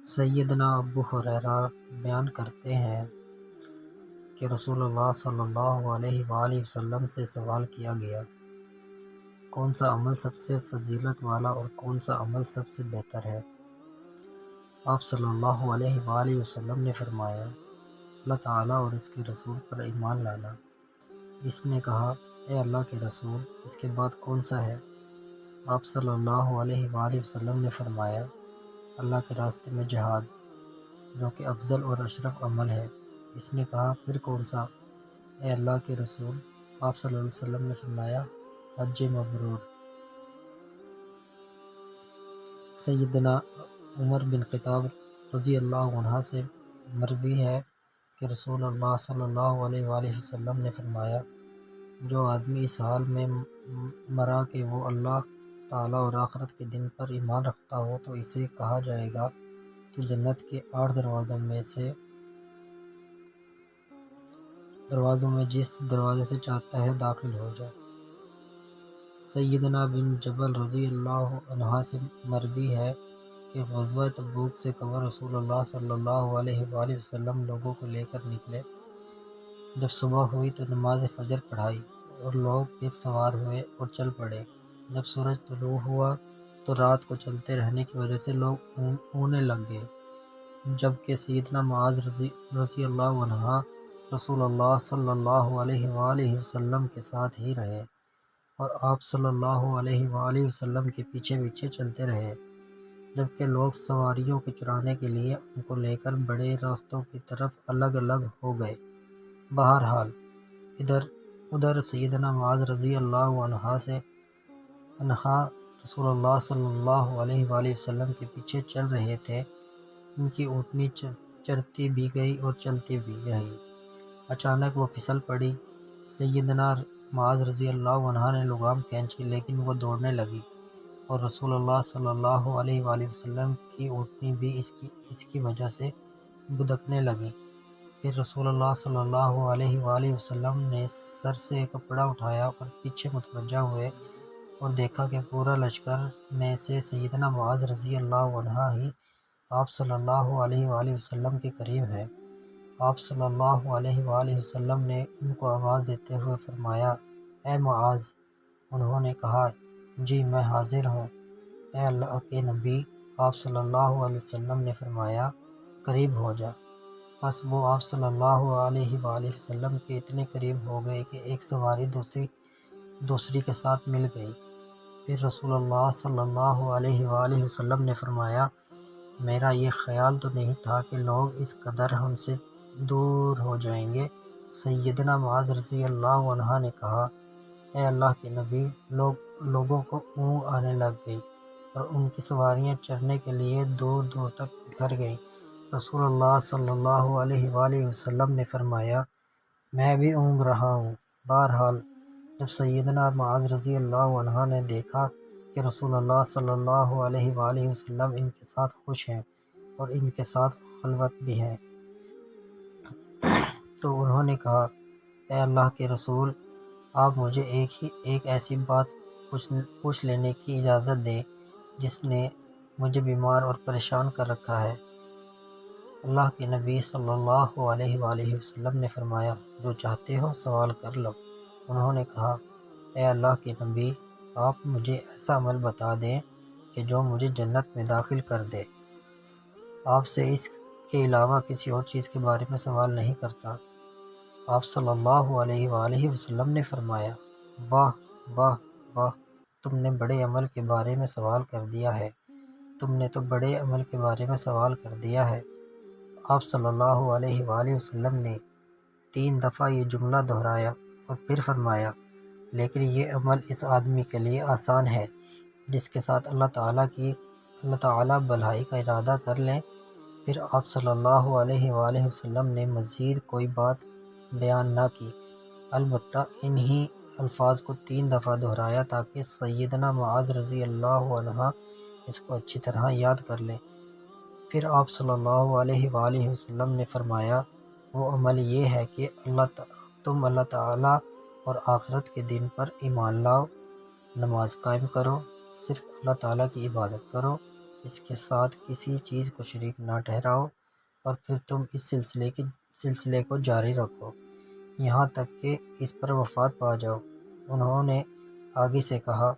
سیدنا ابو ہریرہ بیان کرتے ہیں کہ رسول اللہ صلی اللہ علیہ وآلہ وسلم سے سوال کیا گیا، کون سا عمل سب سے فضیلت والا اور کون سا عمل سب سے بہتر ہے؟ آپ صلی اللہ علیہ وآلہ وسلم نے فرمایا، اللہ تعالیٰ اور اس کے رسول پر ایمان لانا۔ اس نے کہا، اے اللہ کے رسول، اس کے بعد کون سا ہے؟ آپ صلی اللہ علیہ وآلہ وسلم نے فرمایا، اللہ کے راستے میں جہاد، جو کہ افضل اور اشرف عمل ہے۔ اس نے کہا، پھر کون سا؟ اے اللہ کے رسول، آپ صلی اللہ علیہ وسلم نے فرمایا، حج مبرور۔ سیدنا عمر بن خطاب رضی اللہ عنہ سے مروی ہے کہ رسول اللہ صلی اللہ علیہ وآلہ وسلم نے فرمایا، جو آدمی اس حال میں مرا کہ وہ اللہ تعالیٰ اور آخرت کے دن پر ایمان رکھتا ہو تو اسے کہا جائے گا تو جنت کے 8 دروازوں میں جس دروازے سے چاہتا ہے داخل ہو جائے۔ سیدنا بن جبل رضی اللہ عنہ سے مروی ہے کہ غزوہ تبوک سے قبل رسول اللہ صلی اللہ علیہ وآلہ وسلم لوگوں کو لے کر نکلے۔ جب صبح ہوئی تو نماز فجر پڑھائی اور لوگ پھر سوار ہوئے اور چل پڑے۔ جب سورج طلوع ہوا تو رات کو چلتے رہنے کی وجہ سے لوگ اوننے لگ گئے، جبکہ سیدنا معاذ رضی اللہ عنہ رسول اللہ صلی اللہ علیہ وآلہ وسلم کے ساتھ ہی رہے اور آپ صلی اللہ علیہ وآلہ وسلم کے پیچھے پیچھے چلتے رہے، جبکہ لوگ سواریوں کو چرانے کے لیے ان کو لے کر بڑے راستوں کی طرف الگ الگ ہو گئے۔ بہرحال ادھر سیدنا معاذ رضی اللہ عنہ رسول اللہ صلی اللہ علیہ وآلہ وسلم کے پیچھے چل رہے تھے۔ ان کی اونٹنی چرتی بھی گئی اور چلتی بھی رہی۔ اچانک وہ پھسل پڑی۔ سیدنا معاذ رضی اللہ عنہ نے لگام کھینچی لیکن وہ دوڑنے لگی اور رسول اللہ صلی اللہ علیہ وآلہ وسلم کی اونٹنی بھی اس کی وجہ سے بدکنے لگی۔ پھر رسول اللہ صلی اللہ علیہ وآلہ وسلم نے سر سے کپڑا اٹھایا اور پیچھے متوجہ ہوئے اور دیکھا کہ پورا لشکر میں سے سیدنا معاذ رضی اللہ عنہ ہی آپ صلی اللہ علیہ وآلہ وسلم کے قریب ہے۔ آپ صلی اللہ علیہ وآلہ وسلم نے ان کو آواز دیتے ہوئے فرمایا، اے معاذ! انہوں نے کہا، جی میں حاضر ہوں۔ اے اللہ کے نبی، آپ صلی اللہ علیہ وسلم نے فرمایا، قریب ہو جا۔ بس وہ آپ صلی اللہ علیہ وآلہ وسلم کے اتنے قریب ہو گئے کہ ایک سواری دوسری کے ساتھ مل گئی۔ پھر رسول اللہ صلی اللہ علیہ وآلہ وسلم نے فرمایا، میرا یہ خیال تو نہیں تھا کہ لوگ اس قدر ہم سے دور ہو جائیں گے۔ سیدنا معاذ رضی اللہ عنہ نے کہا، اے اللہ کے نبی، لوگوں کو اونگ آنے لگ گئی اور ان کی سواریاں چرنے کے لیے دور دور تک بکھر گئیں۔ رسول اللہ صلی اللہ علیہ وآلہ وسلم نے فرمایا، میں بھی اونگ رہا ہوں۔ بہرحال جب سیدنا معاذ رضی اللہ عنہ نے دیکھا کہ رسول اللہ صلی اللہ علیہ وآلہ وسلم ان کے ساتھ خوش ہیں اور ان کے ساتھ خلوت بھی ہیں تو انہوں نے کہا، اے اللہ کے رسول، آپ مجھے ایک ایسی بات پوچھ لینے کی اجازت دیں جس نے مجھے بیمار اور پریشان کر رکھا ہے۔ اللہ کے نبی صلی اللہ علیہ وآلہ وسلم نے فرمایا، جو چاہتے ہو سوال کر لو۔ انہوں نے کہا، اے اللہ کے نبی، آپ مجھے ایسا عمل بتا دیں کہ جو مجھے جنت میں داخل کر دے۔ آپ سے اس کے علاوہ کسی اور چیز کے بارے میں سوال نہیں کرتا۔ آپ صلی اللہ علیہ وآلہ وسلم نے فرمایا، واہ واہ واہ! تم نے بڑے عمل کے بارے میں سوال کر دیا ہے۔ تم نے تو بڑے عمل کے بارے میں سوال کر دیا ہے۔ آپ صلی اللہ علیہ وآلہ وسلم نے 3 دفعہ یہ جملہ دہرایا اور پھر فرمایا، لیکن یہ عمل اس آدمی کے لیے آسان ہے جس کے ساتھ اللہ تعالیٰ بھلائی کا ارادہ کر لیں۔ پھر آپ صلی اللہ علیہ وآلہ وسلم نے مزید کوئی بات بیان نہ کی، البتہ انہی الفاظ کو 3 دفعہ دہرایا تاکہ سیدنا معاذ رضی اللہ عنہ اس کو اچھی طرح یاد کر لیں۔ پھر آپ صلی اللہ علیہ وآلہ وسلم نے فرمایا، وہ عمل یہ ہے کہ تم اللہ تعالیٰ اور آخرت کے دن پر ایمان لاؤ، نماز قائم کرو، صرف اللہ تعالیٰ کی عبادت کرو، اس کے ساتھ کسی چیز کو شریک نہ ٹھہراؤ اور پھر تم اس سلسلے کو جاری رکھو یہاں تک کہ اس پر وفات پا جاؤ۔ انہوں نے آگے سے کہا،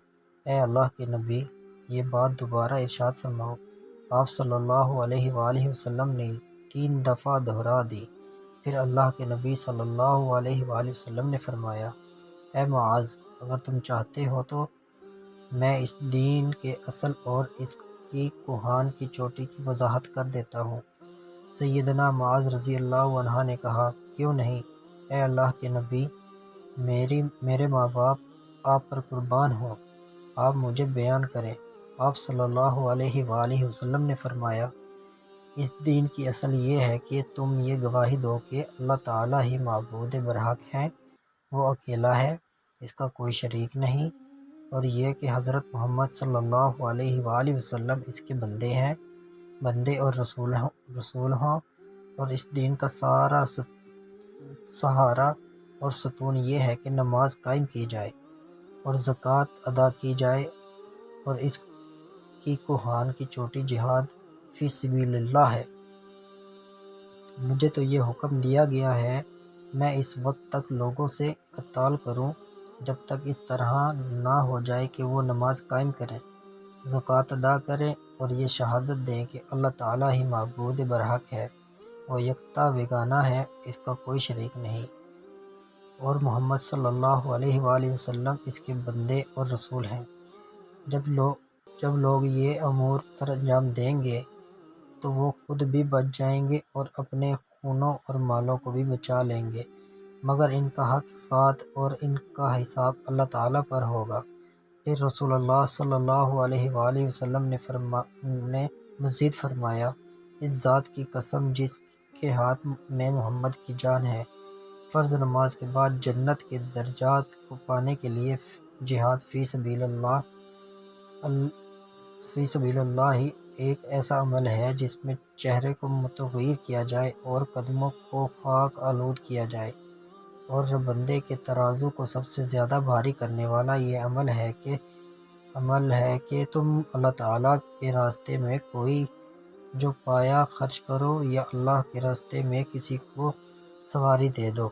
اے اللہ کے نبی، یہ بات دوبارہ ارشاد فرماؤ۔ آپ صلی اللہ علیہ وآلہ وسلم نے 3 دفعہ دہرا دی۔ پھر اللہ کے نبی صلی اللہ علیہ وآلہ وسلم نے فرمایا، اے معاذ، اگر تم چاہتے ہو تو میں اس دین کے اصل اور اس کی کوہان کی چوٹی کی وضاحت کر دیتا ہوں۔ سیدنا معاذ رضی اللہ عنہ نے کہا، کیوں نہیں، اے اللہ کے نبی، میرے ماں باپ آپ پر قربان ہوں، آپ مجھے بیان کریں۔ آپ صلی اللہ علیہ وآلہ وسلم نے فرمایا، اس دین کی اصل یہ ہے کہ تم یہ گواہی دو کہ اللہ تعالیٰ ہی معبود برحق ہے، وہ اکیلا ہے، اس کا کوئی شریک نہیں، اور یہ کہ حضرت محمد صلی اللہ علیہ وآلہ وسلم اس کے بندے اور رسول ہوں، اور اس دین کا سارا سہارا اور ستون یہ ہے کہ نماز قائم کی جائے اور زکوٰۃ ادا کی جائے، اور اس کی کوہان کی چوٹی جہاد فی سبیل اللہ ہے۔ مجھے تو یہ حکم دیا گیا ہے میں اس وقت تک لوگوں سے قتال کروں جب تک اس طرح نہ ہو جائے کہ وہ نماز قائم کریں، زکوٰۃ ادا کریں اور یہ شہادت دیں کہ اللہ تعالیٰ ہی معبود برحق ہے، وہ یکتا بیگانہ ہے، اس کا کوئی شریک نہیں، اور محمد صلی اللہ علیہ وآلہ وسلم اس کے بندے اور رسول ہیں۔ جب لوگ یہ امور سر انجام دیں گے تو وہ خود بھی بچ جائیں گے اور اپنے خونوں اور مالوں کو بھی بچا لیں گے، مگر ان کا حق ساتھ اور ان کا حساب اللہ تعالیٰ پر ہوگا۔ پھر رسول اللہ صلی اللہ علیہ وآلہ وسلم نے مزید فرمایا، اس ذات کی قسم جس کے ہاتھ میں محمد کی جان ہے، فرض نماز کے بعد جنت کے درجات کو پانے کے لیے جہاد فی سبیل اللہ ہی ایک ایسا عمل ہے جس میں چہرے کو متغیر کیا جائے اور قدموں کو خاک آلود کیا جائے، اور بندے کے ترازو کو سب سے زیادہ بھاری کرنے والا یہ عمل ہے کہ تم اللہ تعالیٰ کے راستے میں کوئی جو پایا خرچ کرو یا اللہ کے راستے میں کسی کو سواری دے دو۔